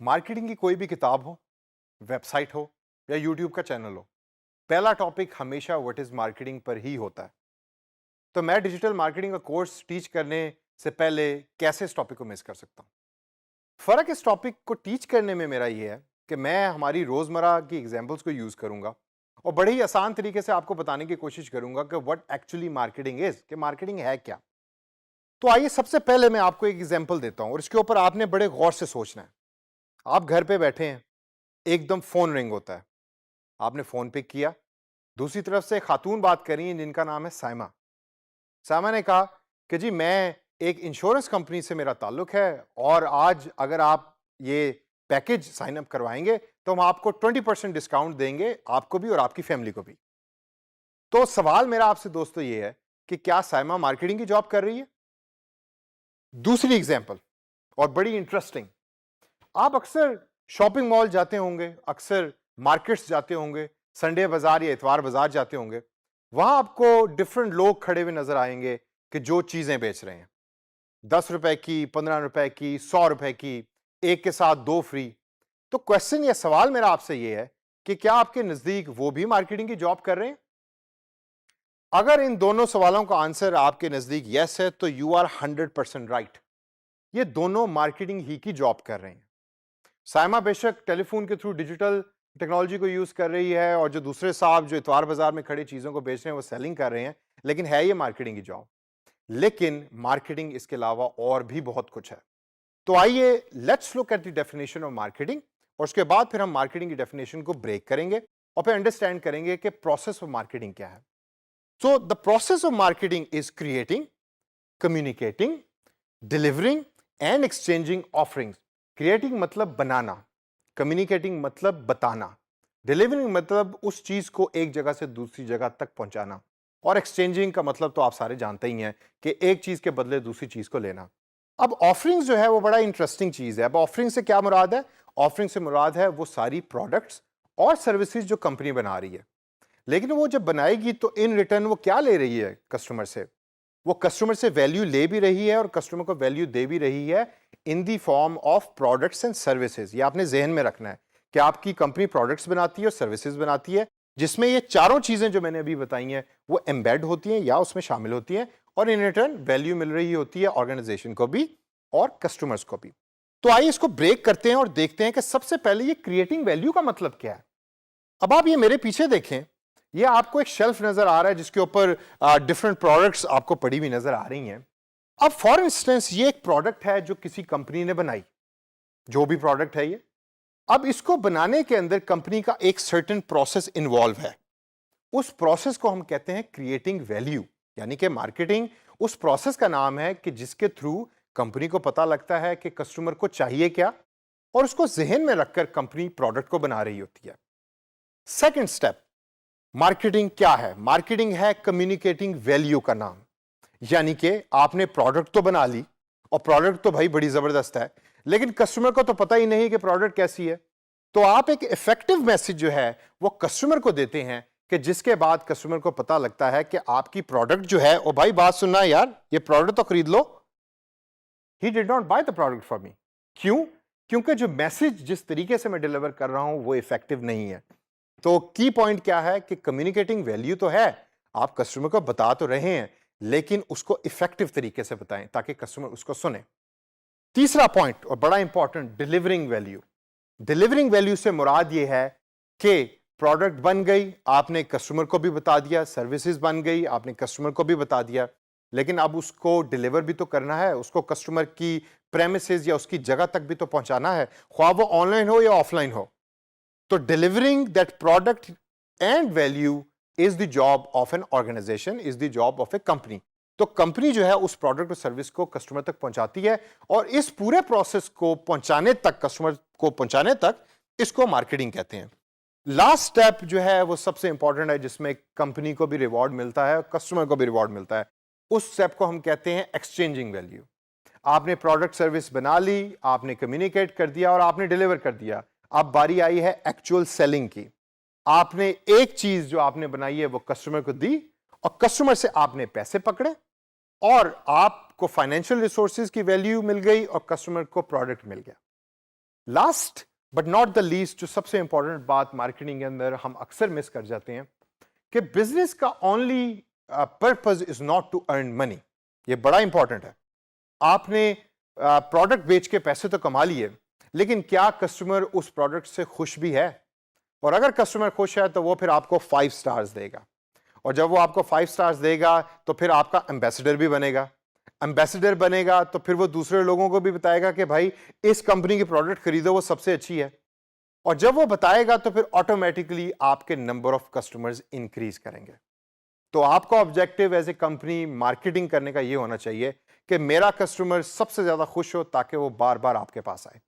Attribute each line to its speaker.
Speaker 1: Marketing की कोई भी किताब हो, वेबसाइट हो या यूट्यूब का चैनल हो, पहला टॉपिक हमेशा व्हाट इज मार्केटिंग पर ही होता है। तो मैं डिजिटल मार्केटिंग का कोर्स टीच करने से पहले कैसे इस टॉपिक को मिस कर सकता हूं? फर्क इस टॉपिक को टीच करने में मेरा ये है कि मैं हमारी रोजमर्रा की एग्जांपल्स को यूज करूंगा और बड़े ही आसान तरीके से आपको बताने की कोशिश करूंगा कि व्हाट एक्चुअली मार्केटिंग इज, कि मार्केटिंग है क्या। तो आइए सबसे पहले मैं आपको एक एग्जांपल देता हूं और इसके ऊपर आपने बड़े गौर से सोचना है। आप घर पे बैठे हैं, एकदम फोन रिंग होता है, आपने फोन पिक किया, दूसरी तरफ से एक खातून बात कर रही हैं जिनका नाम है साइमा। साइमा ने कहा कि जी मैं एक इंश्योरेंस कंपनी से मेरा ताल्लुक है और आज अगर आप ये पैकेज साइन अप करवाएंगे तो हम आपको 20% डिस्काउंट देंगे, आपको भी और आपकी फैमिली को भी। तो सवाल मेरा आपसे दोस्तों ये है कि क्या साइमा मार्केटिंग की जॉब कर रही है? दूसरी एग्जांपल और बड़ी इंटरेस्टिंग। आप अक्सर शॉपिंग मॉल जाते होंगे, अक्सर मार्केट्स जाते होंगे, संडे बाजार या इतवार बाजार जाते होंगे। वहां आपको डिफरेंट लोग खड़े हुए नजर आएंगे कि जो चीजें बेच रहे हैं, 10 रुपए की, 15 रुपए की, 100 रुपए की, एक के साथ दो फ्री। तो क्वेश्चन या सवाल मेरा आपसे यह है कि क्या आपके नजदीक वो भी मार्केटिंग की जॉब कर रहे हैं? अगर इन दोनों सवालों का आंसर आपके नजदीक यस है तो यू आर 100% राइट। ये दोनों मार्केटिंग ही की जॉब कर रहे हैं। साइमा बेशक टेलीफोन के थ्रू डिजिटल टेक्नोलॉजी को यूज कर रही है और जो दूसरे साहब जो इतवार बाजार में खड़े चीजों को बेच रहे हैं वो सेलिंग कर रहे हैं, लेकिन है ये मार्केटिंग की जॉब। लेकिन मार्केटिंग इसके अलावा और भी बहुत कुछ है। तो आइए let's look at the definition of marketing और उसके बाद फिर हम मार्केटिंग की डेफिनेशन को ब्रेक करेंगे और फिर अंडरस्टैंड करेंगे कि प्रोसेस ऑफ मार्केटिंग क्या है। So the process of marketing is creating, communicating, delivering and exchanging offerings. Creating मतलब बनाना, कम्युनिकेटिंग मतलब बताना, डिलीवरिंग मतलब उस चीज को एक जगह से दूसरी जगह तक पहुंचाना, और एक्सचेंजिंग का मतलब तो आप सारे जानते ही हैं कि एक चीज के बदले दूसरी चीज को लेना। अब ऑफरिंग्स जो है वो बड़ा इंटरेस्टिंग चीज है। अब ऑफरिंग से क्या मुराद है? ऑफरिंग से मुराद है वो सारी प्रोडक्ट्स और सर्विसेज जो कंपनी बना रही है, लेकिन वो जब बनाएगी तो इन रिटर्न वो क्या ले रही है कस्टमर से? वो कस्टमर से वैल्यू ले भी रही है और कस्टमर को वैल्यू दे भी रही है in the form of products and services. ये आपने जहन में रखना है कि आपकी कंपनी प्रोडक्ट्स बनाती है और सर्विसेज बनाती है, जिसमें ये चारों चीजें जो मैंने अभी बताई हैं वो एम्बेड होती हैं या उसमें शामिल होती हैं, और इन रिटर्न वैल्यू मिल रही होती है ऑर्गेनाइजेशन को भी और कस्टमर्स को भी। तो आइए इसको ब्रेक करते हैं और देखते हैं कि सबसे पहले ये क्रिएटिंग वैल्यू का मतलब क्या है। अब आप ये मेरे पीछे देखें, ये आपको एक शेल्फ नजर आ रहा है जिसके ऊपर डिफरेंट प्रोडक्ट्स आपको पड़ी हुई नजर आ रही हैं। अब फॉर इंस्टेंस ये एक प्रोडक्ट है जो किसी कंपनी ने बनाई, जो भी प्रोडक्ट है ये। अब इसको बनाने के अंदर कंपनी का एक सर्टेन प्रोसेस इन्वॉल्व है। उस प्रोसेस को हम कहते हैं क्रिएटिंग वैल्यू, यानी कि मार्केटिंग उस प्रोसेस का नाम है कि जिसके थ्रू कंपनी को पता लगता है कि कस्टमर को चाहिए क्या, और उसको जहन में रखकर कंपनी प्रोडक्ट को बना रही होती है। सेकंड स्टेप, मार्केटिंग क्या है? मार्केटिंग है कम्युनिकेटिंग वैल्यू का नाम। यानी कि आपने प्रोडक्ट तो बना ली और प्रोडक्ट तो भाई बड़ी जबरदस्त है, लेकिन कस्टमर को तो पता ही नहीं कि प्रोडक्ट कैसी है। तो आप एक इफेक्टिव मैसेज जो है वो कस्टमर को देते हैं कि जिसके बाद कस्टमर को पता लगता है कि आपकी प्रोडक्ट जो है, ओ भाई बात सुनना यार, ये प्रोडक्ट तो खरीद लो। He did not buy the product for me. क्यों? क्योंकि जो मैसेज जिस तरीके से मैं डिलीवर कर रहा हूं वो इफेक्टिव नहीं है। तो की पॉइंट क्या है कि कम्युनिकेटिंग वैल्यू तो है, आप कस्टमर को बता तो रहे हैं, लेकिन उसको इफेक्टिव तरीके से बताएं ताकि कस्टमर उसको सुने। तीसरा पॉइंट और बड़ा important, delivering value. Delivering value से मुराद यह है कि प्रोडक्ट बन गई, आपने कस्टमर को भी बता दिया, सर्विसेज बन गई, आपने कस्टमर को भी बता दिया, लेकिन अब उसको डिलीवर भी तो करना है, उसको कस्टमर की प्रेमिसेस या उसकी जगह तक भी तो पहुंचाना है, ख्वाह वो ऑनलाइन हो या ऑफलाइन हो। तो delivering that product and value is the job of an organisation, is the job of a company. तो कंपनी जो है उस प्रोडक्ट और सर्विस को कस्टमर तक पहुंचाती है, और इस पूरे प्रोसेस को पहुंचाने तक, कस्टमर को पहुंचाने तक, इसको मार्केटिंग कहते हैं। लास्ट स्टेप जो है वो सबसे इंपॉर्टेंट है, जिसमें कंपनी को भी रिवॉर्ड मिलता है, कस्टमर को भी रिवॉर्ड मिलता है। उस स्टेप को हम कहते हैं एक्सचेंजिंग वैल्यू। आपने प्रोडक्ट सर्विस बना ली, आपने कम्युनिकेट कर दिया और आपने डिलीवर कर दिया। अब बारी आई है एक्चुअल सेलिंग की। आपने एक चीज जो आपने बनाई है वो कस्टमर को दी, और कस्टमर से आपने पैसे पकड़े, और आपको फाइनेंशियल रिसोर्सेज की वैल्यू मिल गई और कस्टमर को प्रोडक्ट मिल गया। Last but not the least, जो सबसे इंपॉर्टेंट बात मार्केटिंग के अंदर हम अक्सर मिस कर जाते हैं कि बिजनेस का only purpose is not to earn money. ये बड़ा इंपॉर्टेंट है। आपने प्रोडक्ट बेच के पैसे तो कमा लिए, लेकिन क्या कस्टमर उस प्रोडक्ट से खुश भी है? और अगर कस्टमर खुश है तो वो फिर आपको 5 स्टार्स देगा, और जब वो आपको 5 स्टार्स देगा तो फिर आपका एम्बेसडर भी बनेगा। एम्बेसडर बनेगा तो फिर वो दूसरे लोगों को भी बताएगा कि भाई इस कंपनी की प्रोडक्ट खरीदो, वो सबसे अच्छी है। और जब वो बताएगा तो फिर ऑटोमेटिकली आपके नंबर ऑफ कस्टमर्स इंक्रीज करेंगे। तो आपका objective as a company marketing करने का ये होना चाहिए कि मेरा कस्टमर सबसे ज्यादा खुश हो ताकि वो बार बार आपके पास आए।